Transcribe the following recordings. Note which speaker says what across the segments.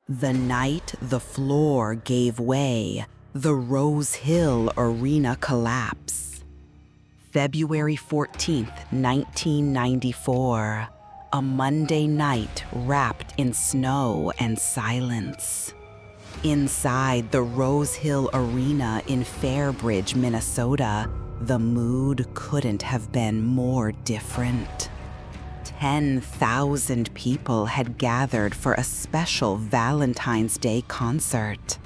Speaker 1: The night the floor gave way, the Rose Hill Arena collapse. February 14th, 1994, a Monday night wrapped in snow and silence. Inside the Rose Hill Arena in Fairbridge, Minnesota, the mood couldn't have been more different. 10,000 people had gathered for a special Valentine's Day concert.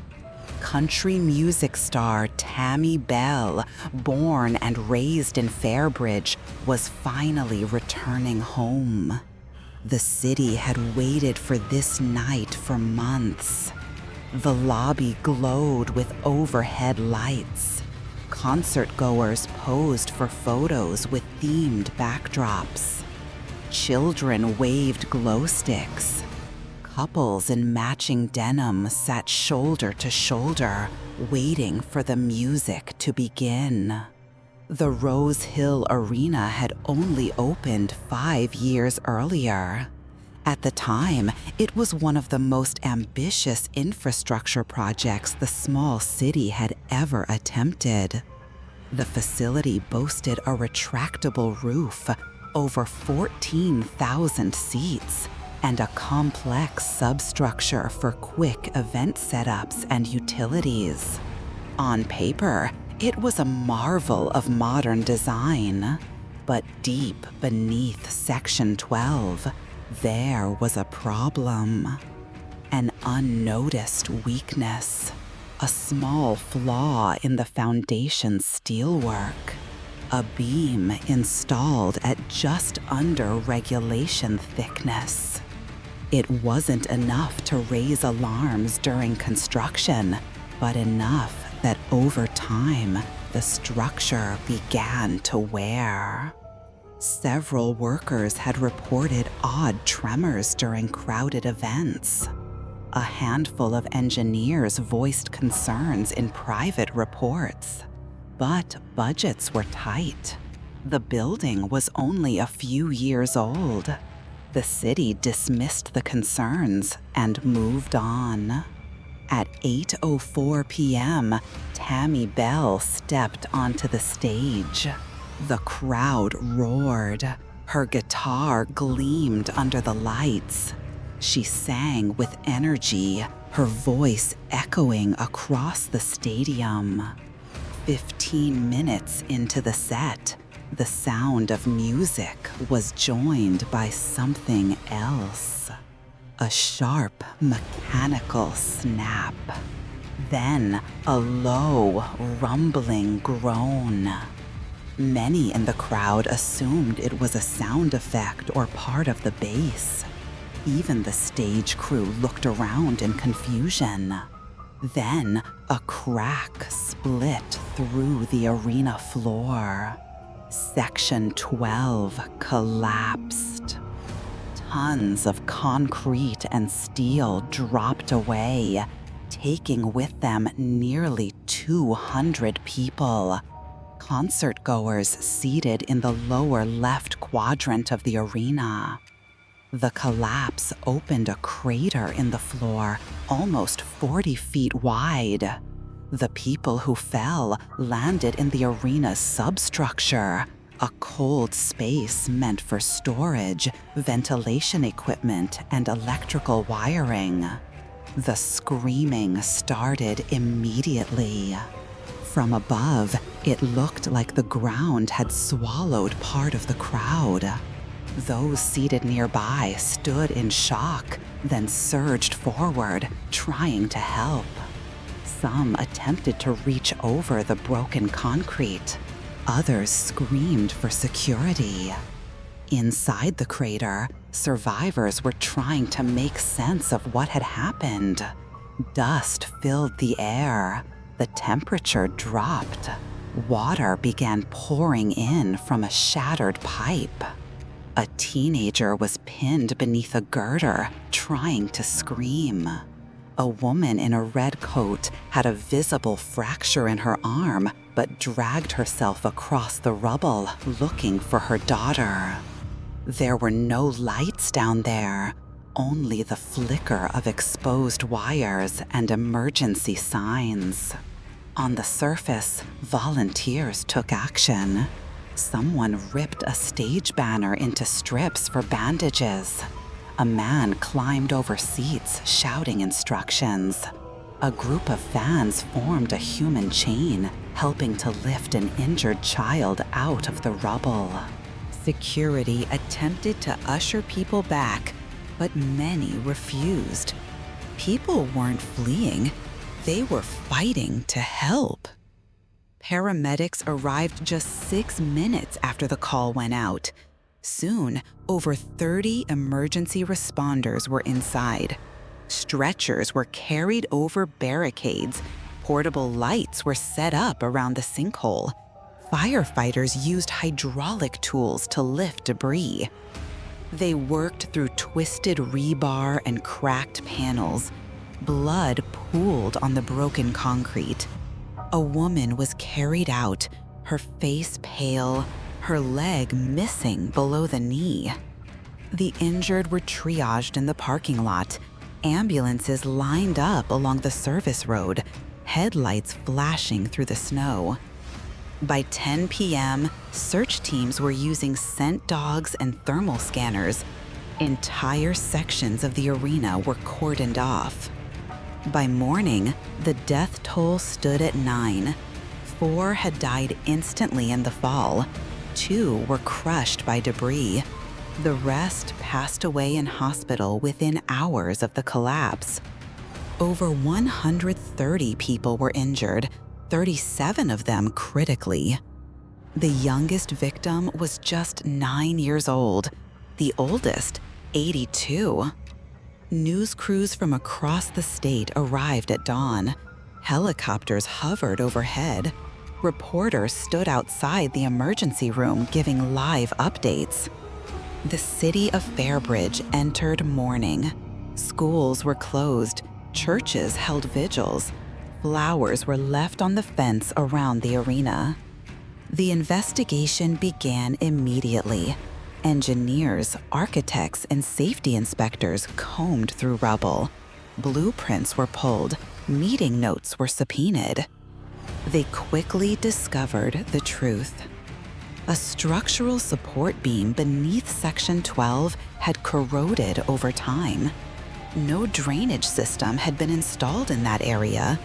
Speaker 1: Country music star Tammy Bell, born and raised in Fairbridge, was finally returning home. The city had waited for this night for months. The lobby glowed with overhead lights. Concertgoers posed for photos with themed backdrops. Children waved glow sticks. Couples in matching denim sat shoulder to shoulder, waiting for the music to begin. The Rose Hill Arena had only opened 5 years earlier. At the time, it was one of the most ambitious infrastructure projects the small city had ever attempted. The facility boasted a retractable roof, over 14,000 seats, and a complex substructure for quick event setups and utilities. On paper, it was a marvel of modern design, but deep beneath Section 12, there was a problem. An unnoticed weakness, a small flaw in the foundation's steelwork. A beam installed at just under regulation thickness. It wasn't enough to raise alarms during construction, but enough that over time, the structure began to wear. Several workers had reported odd tremors during crowded events. A handful of engineers voiced concerns in private reports. But budgets were tight. The building was only a few years old. The city dismissed the concerns and moved on. At 8:04 p.m., Tammy Bell stepped onto the stage. The crowd roared. Her guitar gleamed under the lights. She sang with energy, her voice echoing across the stadium. 15 minutes into the set, the sound of music was joined by something else. A sharp, mechanical snap. Then a low, rumbling groan. Many in the crowd assumed it was a sound effect or part of the bass. Even the stage crew looked around in confusion. Then, a crack split through the arena floor. Section 12 collapsed. Tons of concrete and steel dropped away, taking with them nearly 200 people. Concertgoers seated in the lower left quadrant of the arena. The collapse opened a crater in the floor, almost 40 feet wide. The people who fell landed in the arena's substructure, a cold space meant for storage, ventilation equipment, and electrical wiring. The screaming started immediately. From above, it looked like the ground had swallowed part of the crowd. Those seated nearby stood in shock, then surged forward, trying to help. Some attempted to reach over the broken concrete. Others screamed for security. Inside the crater, survivors were trying to make sense of what had happened. Dust filled the air. The temperature dropped. Water began pouring in from a shattered pipe. A teenager was pinned beneath a girder, trying to scream. A woman in a red coat had a visible fracture in her arm, but dragged herself across the rubble, looking for her daughter. There were no lights down there, only the flicker of exposed wires and emergency signs. On the surface, volunteers took action. Someone ripped a stage banner into strips for bandages. A man climbed over seats, shouting instructions. A group of fans formed a human chain, helping to lift an injured child out of the rubble. Security attempted to usher people back, but many refused. People weren't fleeing, they were fighting to help. Paramedics arrived just 6 minutes after the call went out. Soon, over 30 emergency responders were inside. Stretchers were carried over barricades. Portable lights were set up around the sinkhole. Firefighters used hydraulic tools to lift debris. They worked through twisted rebar and cracked panels. Blood pooled on the broken concrete. A woman was carried out, her face pale, her leg missing below the knee. The injured were triaged in the parking lot. Ambulances lined up along the service road, headlights flashing through the snow. By 10 p.m., search teams were using scent dogs and thermal scanners. Entire sections of the arena were cordoned off. By morning, the death toll stood at 9. 4 had died instantly in the fall. 2 were crushed by debris. The rest passed away in hospital within hours of the collapse. Over 130 people were injured, 37 of them critically. The youngest victim was just 9 years old, the oldest, 82. News crews from across the state arrived at dawn. Helicopters hovered overhead. Reporters stood outside the emergency room giving live updates. The city of Fairbridge entered mourning. Schools were closed, churches held vigils. Flowers were left on the fence around the arena. The investigation began immediately. Engineers, architects, and safety inspectors combed through rubble. Blueprints were pulled, meeting notes were subpoenaed. They quickly discovered the truth. A structural support beam beneath Section 12 had corroded over time. No drainage system had been installed in that area.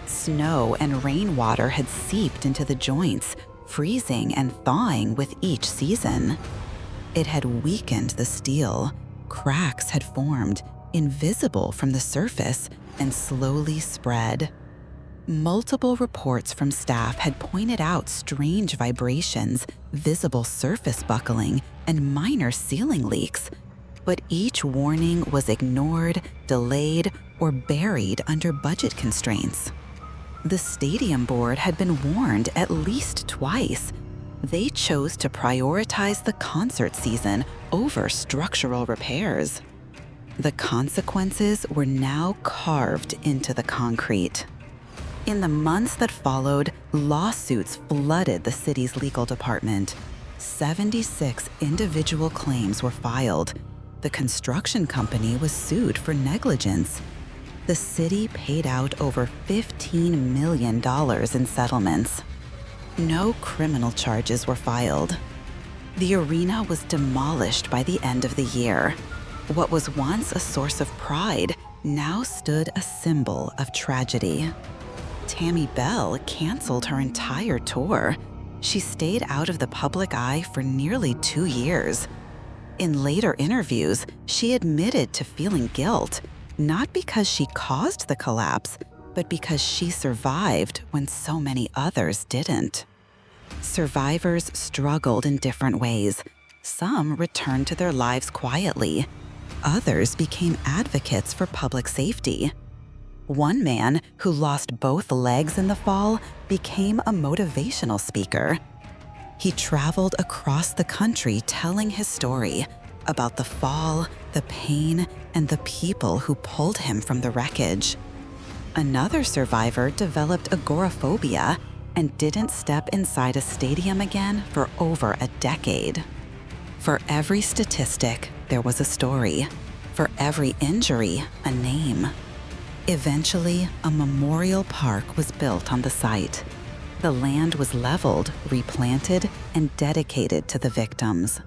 Speaker 1: Snow and rainwater had seeped into the joints, freezing and thawing with each season. It had weakened the steel. Cracks had formed, invisible from the surface, and slowly spread. Multiple reports from staff had pointed out strange vibrations, visible surface buckling, and minor ceiling leaks, but each warning was ignored, delayed, or buried under budget constraints. The stadium board had been warned at least twice. They chose to prioritize the concert season over structural repairs. The consequences were now carved into the concrete. In the months that followed, lawsuits flooded the city's legal department. 76 individual claims were filed. The construction company was sued for negligence. The city paid out over $15 million in settlements. No criminal charges were filed. The arena was demolished by the end of the year. What was once a source of pride now stood a symbol of tragedy. Tammy Bell canceled her entire tour. She stayed out of the public eye for nearly 2 years. In later interviews, she admitted to feeling guilt, not because she caused the collapse, but because she survived when so many others didn't. Survivors struggled in different ways. Some returned to their lives quietly. Others became advocates for public safety. One man who lost both legs in the fall became a motivational speaker. He traveled across the country telling his story about the fall, the pain, and the people who pulled him from the wreckage. Another survivor developed agoraphobia and didn't step inside a stadium again for over a decade. For every statistic, there was a story. For every injury, a name. Eventually, a memorial park was built on the site. The land was leveled, replanted, and dedicated to the victims.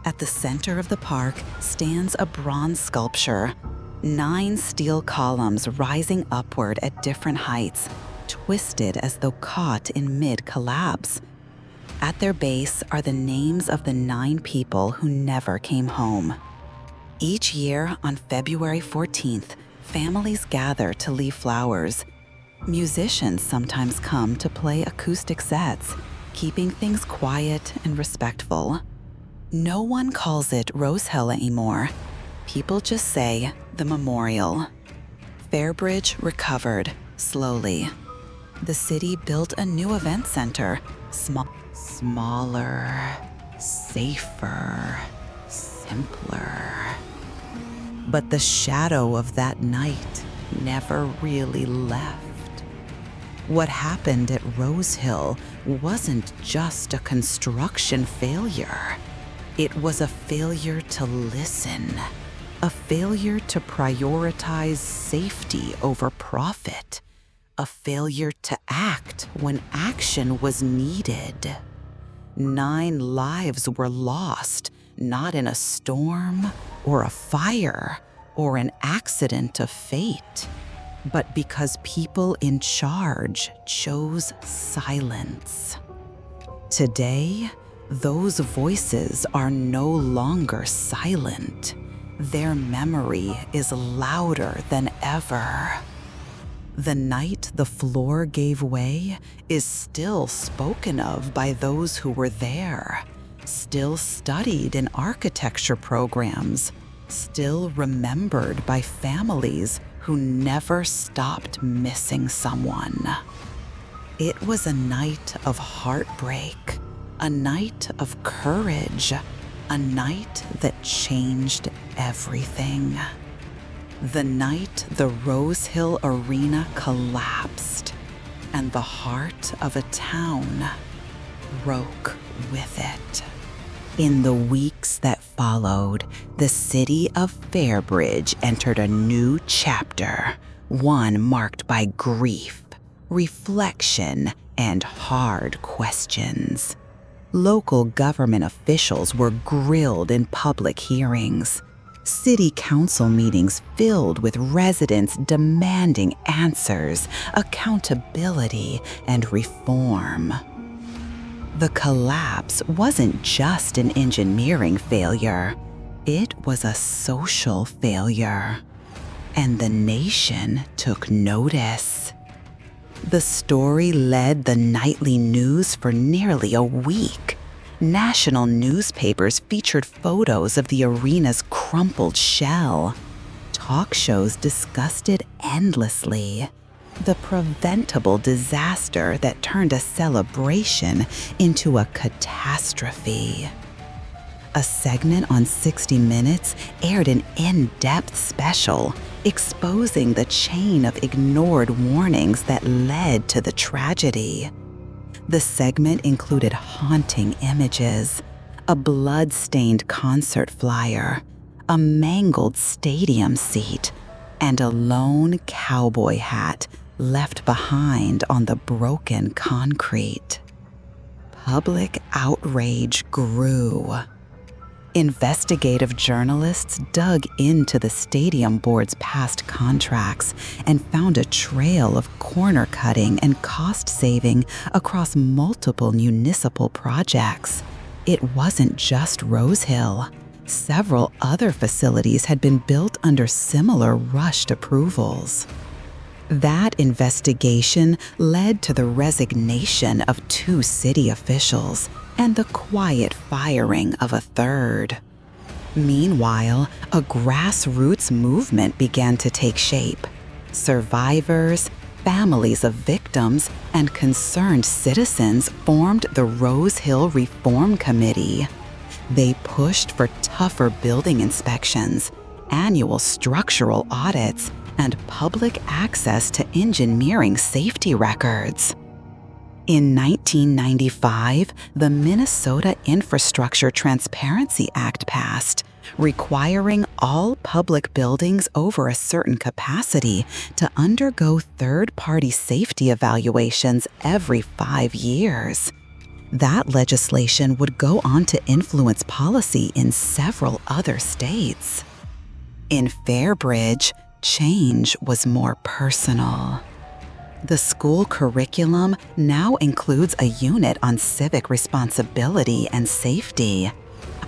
Speaker 1: At the center of the park stands a bronze sculpture, 9 steel columns rising upward at different heights, twisted as though caught in mid-collapse. At their base are the names of the 9 people who never came home. Each year, on February 14th, families gather to leave flowers. Musicians sometimes come to play acoustic sets, keeping things quiet and respectful. No one calls it Rose Hill anymore. People just say the memorial. Fairbridge recovered, slowly. The city built a new event center, smaller, safer, simpler. But the shadow of that night never really left. What happened at Rose Hill wasn't just a construction failure. It was a failure to listen, a failure to prioritize safety over profit, a failure to act when action was needed. 9 lives were lost, not in a storm or a fire or an accident of fate, but because people in charge chose silence. Today, those voices are no longer silent. Their memory is louder than ever. The night the floor gave way is still spoken of by those who were there, still studied in architecture programs, still remembered by families who never stopped missing someone. It was a night of heartbreak, a night of courage, a night that changed everything. The night the Rose Hill Arena collapsed, and the heart of a town broke with it. In the weeks that followed, the city of Fairbridge entered a new chapter, one marked by grief, reflection, and hard questions. Local government officials were grilled in public hearings. City council meetings filled with residents demanding answers, accountability, and reform. The collapse wasn't just an engineering failure. It was a social failure. And the nation took notice. The story led the nightly news for nearly a week. National newspapers featured photos of the arena's crumpled shell. Talk shows discussed it endlessly. The preventable disaster that turned a celebration into a catastrophe. A segment on 60 Minutes aired an in-depth special exposing the chain of ignored warnings that led to the tragedy. The segment included haunting images, a blood-stained concert flyer, a mangled stadium seat, and a lone cowboy hat left behind on the broken concrete. Public outrage grew. Investigative journalists dug into the stadium board's past contracts and found a trail of corner cutting and cost saving across multiple municipal projects. It wasn't just Rose Hill. Several other facilities had been built under similar rushed approvals. That investigation led to the resignation of 2 city officials and the quiet firing of a third. Meanwhile, a grassroots movement began to take shape. Survivors, families of victims, and concerned citizens formed the Rose Hill Reform Committee. They pushed for tougher building inspections, annual structural audits, and public access to engineering safety records. In 1995, the Minnesota Infrastructure Transparency Act passed, requiring all public buildings over a certain capacity to undergo third-party safety evaluations every 5 years. That legislation would go on to influence policy in several other states. In Fairbridge, change was more personal. The school curriculum now includes a unit on civic responsibility and safety.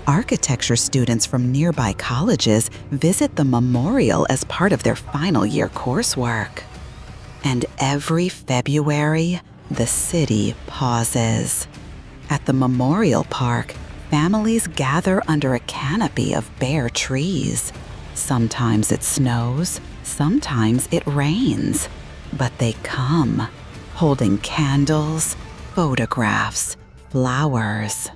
Speaker 1: Architecture students from nearby colleges visit the memorial as part of their final year coursework. And every February, the city pauses. At the memorial park, families gather under a canopy of bare trees. Sometimes it snows, sometimes it rains. But they come, holding candles, photographs, flowers.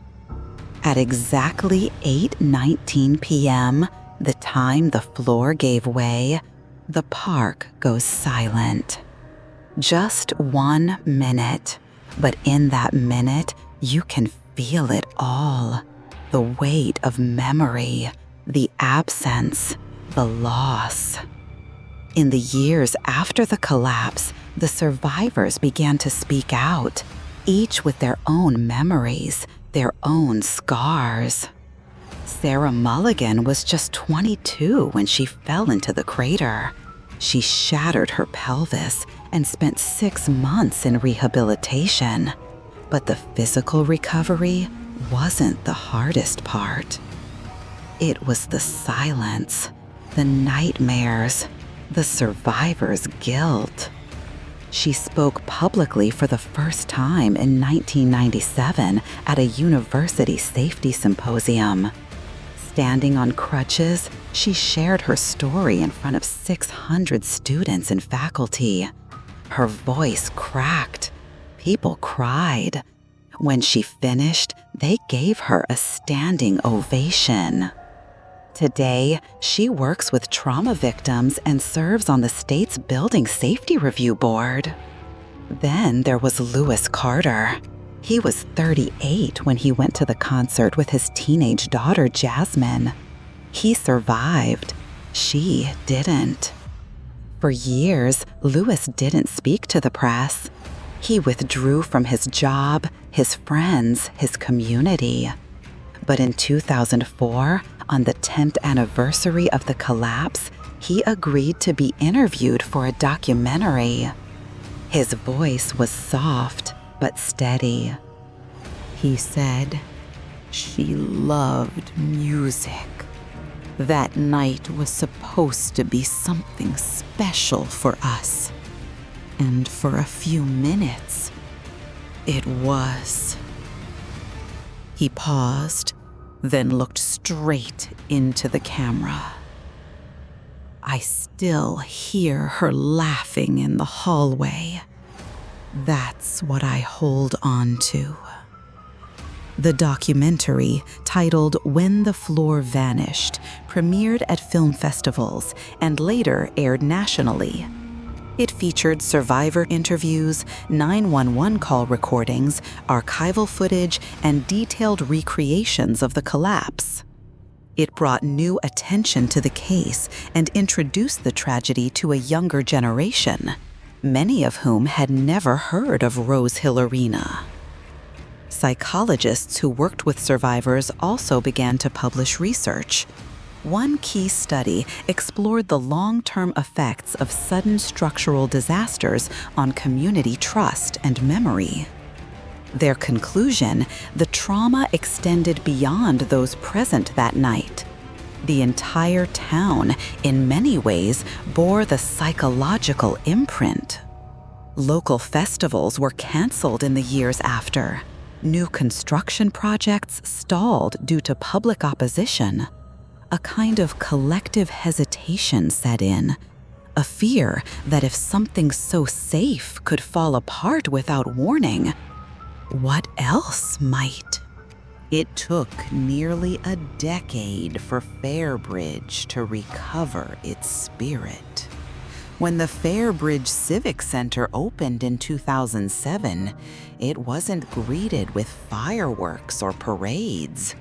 Speaker 1: At exactly 8:19 p.m., the time the floor gave way, the park goes silent. Just 1 minute, but in that minute, you can feel it all. The weight of memory, the absence, the loss. In the years after the collapse, the survivors began to speak out, each with their own memories, their own scars. Sarah Mulligan was just 22 when she fell into the crater. She shattered her pelvis and spent 6 months in rehabilitation. But the physical recovery wasn't the hardest part. It was the silence, the nightmares, the survivor's guilt. She spoke publicly for the first time in 1997 at a university safety symposium. Standing on crutches, she shared her story in front of 600 students and faculty. Her voice cracked. People cried. When she finished, they gave her a standing ovation. Today, she works with trauma victims and serves on the state's Building Safety Review Board. Then there was Lewis Carter. He was 38 when he went to the concert with his teenage daughter, Jasmine. He survived. She didn't. For years, Lewis didn't speak to the press. He withdrew from his job, his friends, his community. But in 2004, on the 10th anniversary of the collapse, he agreed to be interviewed for a documentary. His voice was soft but steady. He said, "She loved music. That night was supposed to be something special for us. And for a few minutes, it was." He paused, then looked straight into the camera. "I still hear her laughing in the hallway. That's what I hold on to." The documentary, titled When the Floor Vanished, premiered at film festivals and later aired nationally. It featured survivor interviews, 911 call recordings, archival footage, and detailed recreations of the collapse. It brought new attention to the case and introduced the tragedy to a younger generation, many of whom had never heard of Rose Hill Arena. Psychologists who worked with survivors also began to publish research. One key study explored the long-term effects of sudden structural disasters on community trust and memory. Their conclusion, the trauma extended beyond those present that night. The entire town, in many ways, bore the psychological imprint. Local festivals were canceled in the years after. New construction projects stalled due to public opposition. A kind of collective hesitation set in, a fear that if something so safe could fall apart without warning, what else might? It took nearly a decade for Fairbridge to recover its spirit. When the Fairbridge Civic Center opened in 2007, it wasn't greeted with fireworks or parades.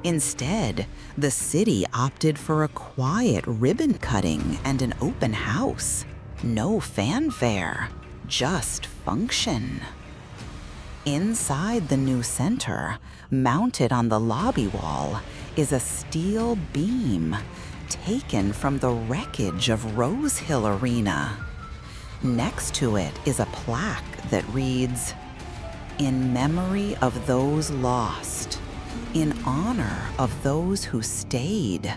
Speaker 1: Instead, the city opted for a quiet ribbon cutting and an open house. No fanfare, just function. Inside the new center, mounted on the lobby wall, is a steel beam taken from the wreckage of Rose Hill Arena. Next to it is a plaque that reads, "In memory of those lost, in honor of those who stayed,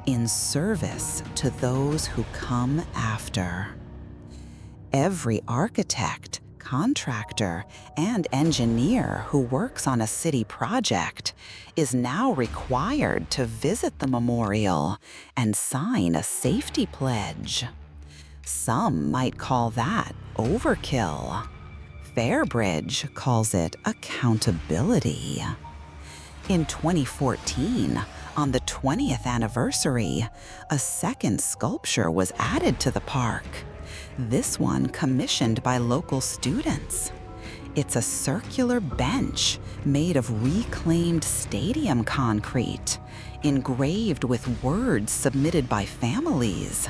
Speaker 1: in service to those who come after." Every architect, contractor, and engineer who works on a city project is now required to visit the memorial and sign a safety pledge. Some might call that overkill. Fairbridge calls it accountability. In 2014, on the 20th anniversary, a second sculpture was added to the park. This one commissioned by local students. It's a circular bench made of reclaimed stadium concrete, engraved with words submitted by families.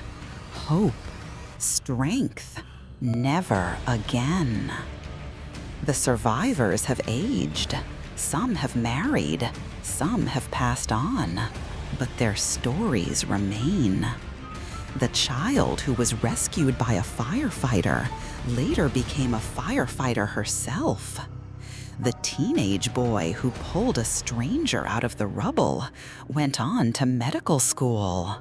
Speaker 1: Hope, strength, never again. The survivors have aged. Some have married, some have passed on, but their stories remain. The child who was rescued by a firefighter later became a firefighter herself. The teenage boy who pulled a stranger out of the rubble went on to medical school.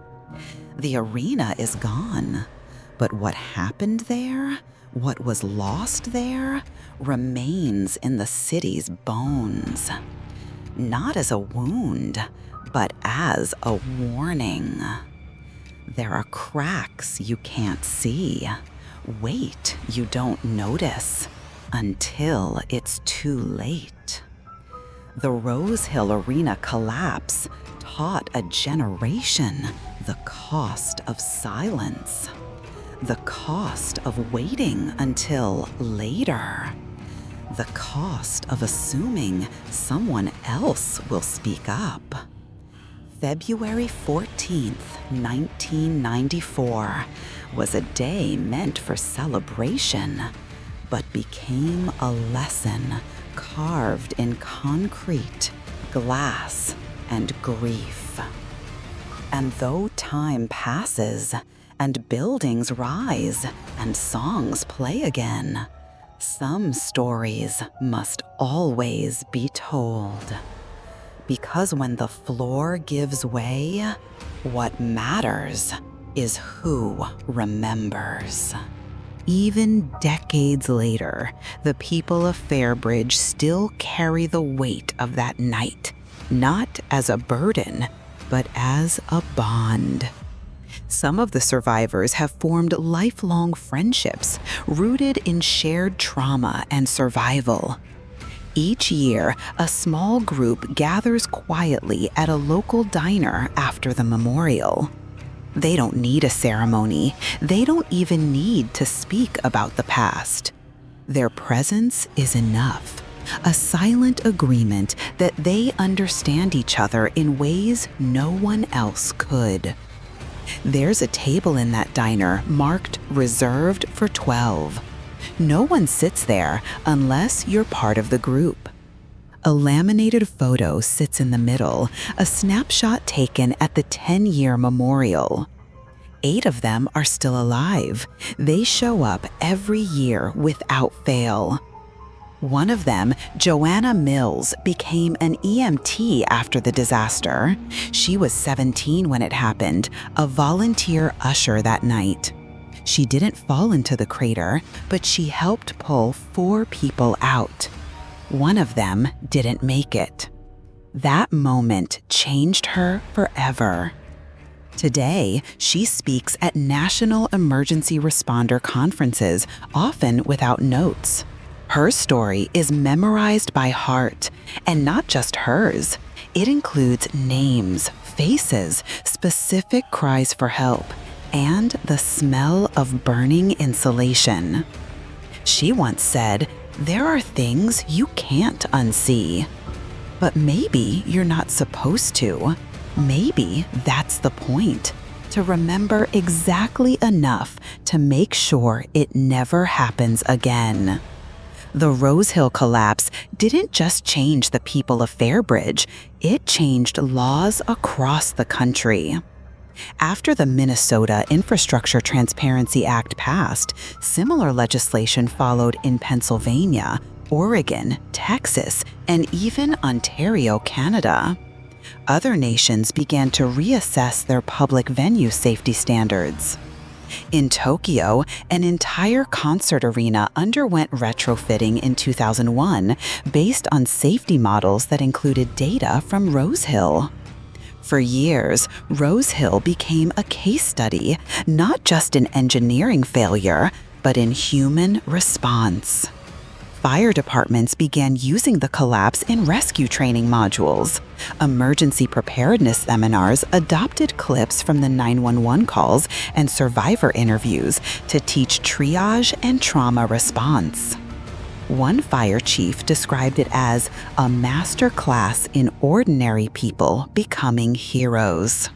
Speaker 1: The arena is gone, but what happened there, what was lost there, remains in the city's bones. Not as a wound, but as a warning. There are cracks you can't see, weight you don't notice, until it's too late. The Rose Hill Arena collapse taught a generation the cost of silence, the cost of waiting until later, the cost of assuming someone else will speak up. February 14th, 1994 was a day meant for celebration, but became a lesson carved in concrete, glass, and grief. And though time passes, and buildings rise, and songs play again, some stories must always be told. Because when the floor gives way, what matters is who remembers. Even decades later, the people of Fairbridge still carry the weight of that night, not as a burden, but as a bond. Some of the survivors have formed lifelong friendships rooted in shared trauma and survival. Each year, a small group gathers quietly at a local diner after the memorial. They don't need a ceremony. They don't even need to speak about the past. Their presence is enough, a silent agreement that they understand each other in ways no one else could. There's a table in that diner marked reserved for 12. No one sits there unless you're part of the group. A laminated photo sits in the middle, a snapshot taken at the 10-year memorial. 8 of them are still alive. They show up every year without fail. One of them, Joanna Mills, became an EMT after the disaster. She was 17 when it happened, a volunteer usher that night. She didn't fall into the crater, but she helped pull 4 people out. One of them didn't make it. That moment changed her forever. Today, she speaks at national emergency responder conferences, often without notes. Her story is memorized by heart, and not just hers. It includes names, faces, specific cries for help, and the smell of burning insulation. She once said, "There are things you can't unsee." But maybe you're not supposed to. Maybe that's the point, to remember exactly enough to make sure it never happens again. The Rose Hill collapse didn't just change the people of Fairbridge, it changed laws across the country. After the Minnesota Infrastructure Transparency Act passed, similar legislation followed in Pennsylvania, Oregon, Texas, and even Ontario, Canada. Other nations began to reassess their public venue safety standards. In Tokyo, an entire concert arena underwent retrofitting in 2001 based on safety models that included data from Rose Hill. For years, Rose Hill became a case study, not just in engineering failure, but in human response. Fire departments began using the collapse in rescue training modules. Emergency preparedness seminars adopted clips from the 911 calls and survivor interviews to teach triage and trauma response. One fire chief described it as a master class in ordinary people becoming heroes.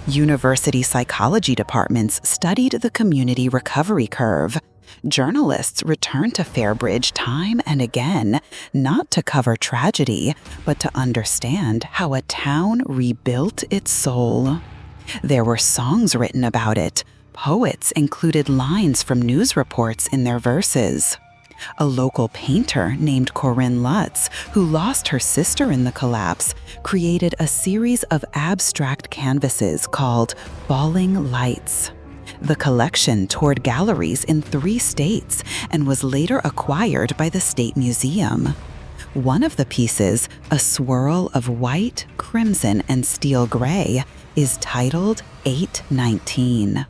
Speaker 1: University psychology departments studied the community recovery curve. Journalists returned to Fairbridge time and again, not to cover tragedy, but to understand how a town rebuilt its soul. There were songs written about it. Poets included lines from news reports in their verses. A local painter named Corinne Lutz, who lost her sister in the collapse, created a series of abstract canvases called Falling Lights. The collection toured galleries in 3 states and was later acquired by the State Museum. One of the pieces, a swirl of white, crimson, and steel gray, is titled 819.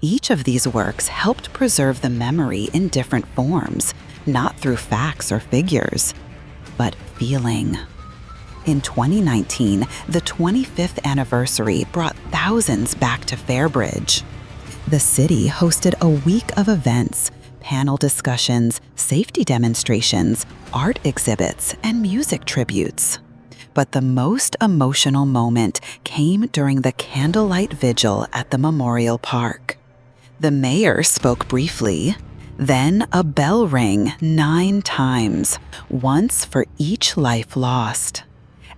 Speaker 1: Each of these works helped preserve the memory in different forms, not through facts or figures, but feeling. In 2019, the 25th anniversary brought thousands back to Fairbridge. The city hosted a week of events, panel discussions, safety demonstrations, art exhibits, and music tributes. But the most emotional moment came during the candlelight vigil at the Memorial Park. The mayor spoke briefly. Then a bell rang 9 times, once for each life lost.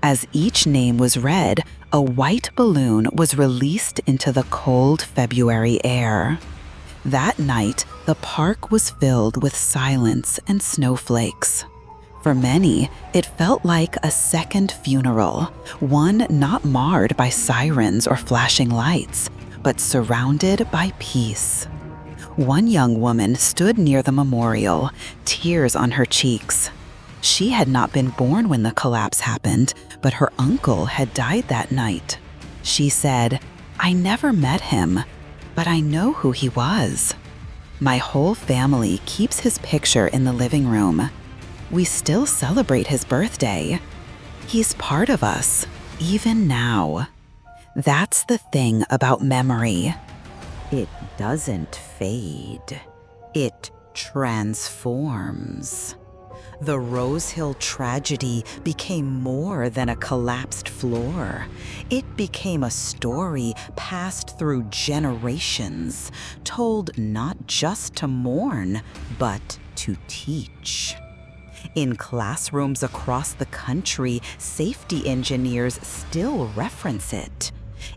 Speaker 1: As each name was read, a white balloon was released into the cold February air. That night, the park was filled with silence and snowflakes. For many, it felt like a second funeral, one not marred by sirens or flashing lights, but surrounded by peace. One young woman stood near the memorial, tears on her cheeks. She had not been born when the collapse happened, but her uncle had died that night. She said, "I never met him, but I know who he was. My whole family keeps his picture in the living room. We still celebrate his birthday. He's part of us, even now." That's the thing about memory. It doesn't fade. It transforms. The Rose Hill tragedy became more than a collapsed floor. It became a story passed through generations, told not just to mourn, but to teach. In classrooms across the country, safety engineers still reference it.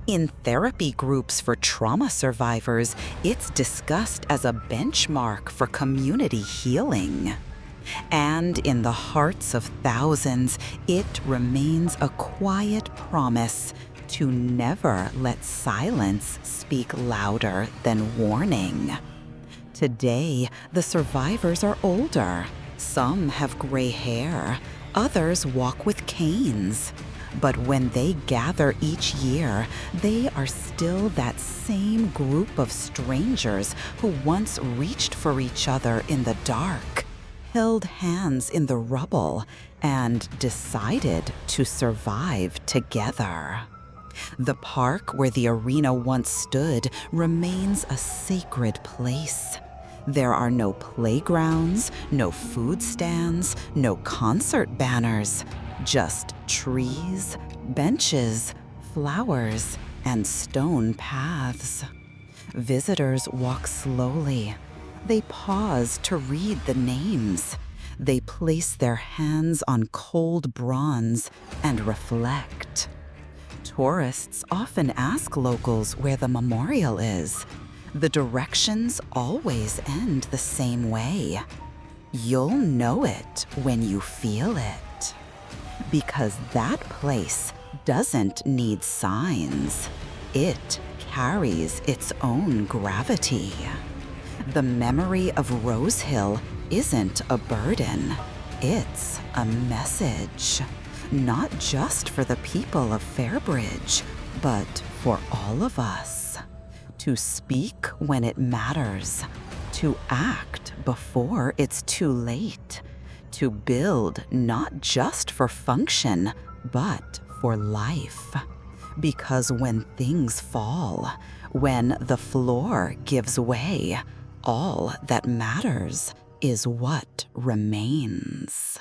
Speaker 1: In therapy groups for trauma survivors, it's discussed as a benchmark for community healing. And in the hearts of thousands, it remains a quiet promise to never let silence speak louder than warning. Today, the survivors are older. Some have gray hair, others walk with canes. But when they gather each year, they are still that same group of strangers who once reached for each other in the dark, held hands in the rubble, and decided to survive together. The park where the arena once stood remains a sacred place. There are no playgrounds, no food stands, no concert banners, Just trees, benches, flowers, and stone paths. Visitors walk slowly. They pause to read the names. They place their hands on cold bronze and reflect. Tourists often ask locals where the memorial is. The directions always end the same way. You'll know it when you feel it. Because that place doesn't need signs. It carries its own gravity. The memory of Rose Hill isn't a burden. It's a message. Not just for the people of Fairbridge, but for all of us. To speak when it matters. To act before it's too late. To build not just for function, but for life. Because when things fall, when the floor gives way, all that matters is what remains.